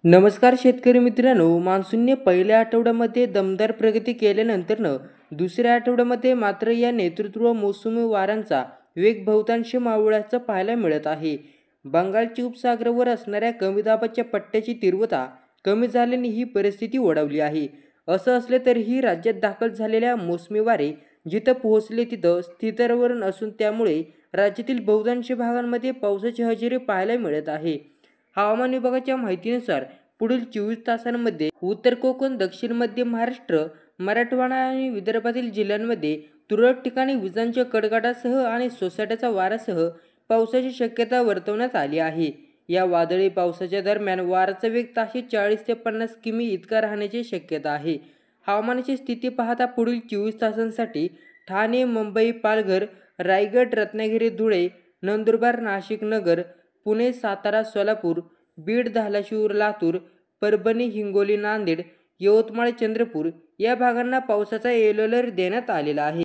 नमस्कार शेतकरी मित्रांनो, मान्सूनने पहिल्या आठवड्यामध्ये दमदार प्रगती केल्यानंतरनं दुसऱ्या आठवड्यामध्ये मात्र या नेतृत्व मोसमी वाऱ्यांचा वेग बहुतांश मावळ्याचा पाहायला मिळत आहे. बंगालच्या उपसागरावर असणाऱ्या कमी दाबाच्या पट्ट्याची तीव्रता कमी झाल्याने ही परिस्थिती ओढावली आहे. असं असलं तरीही राज्यात दाखल झालेल्या मोसमी वारे जिथं पोहोचले तिथं स्थिरवर असून त्यामुळे राज्यातील बहुतांश भागांमध्ये पावसाची हजेरी पाहायला मिळत आहे. हवामान विभागाच्या माहितीनुसार पुढील 24 तासांमध्ये उत्तर कोकण, दक्षिण मध्य महाराष्ट्र, मराठवाडा आणि विदर्भातील जिल्ह्यांमध्ये तुरळक ठिकाणी विजांच्या कडकडाटासह आणि सोसाट्याचा वाऱ्यासह पावसाची शक्यता वर्तवण्यात आली आहे. या वादळी पावसाच्या दरम्यान वाऱ्याचा वेग ताशी 40 ते 50 किमी इतका राहण्याची शक्यता आहे. हवामानाची स्थिती पाहता पुढील 24 तासांसाठी ठाणे, मुंबई, पालघर, रायगड, रत्नागिरी, धुळे, नंदुरबार, नाशिक, नगर, पुणे, सातारा, सोलापूर, बीड, धाराशिव, लातूर, परभणी, हिंगोली, नांदेड, यवतमाळ, चंद्रपूर या भागांना पावसाचा येलो अलर्ट देण्यात आलेला आहे.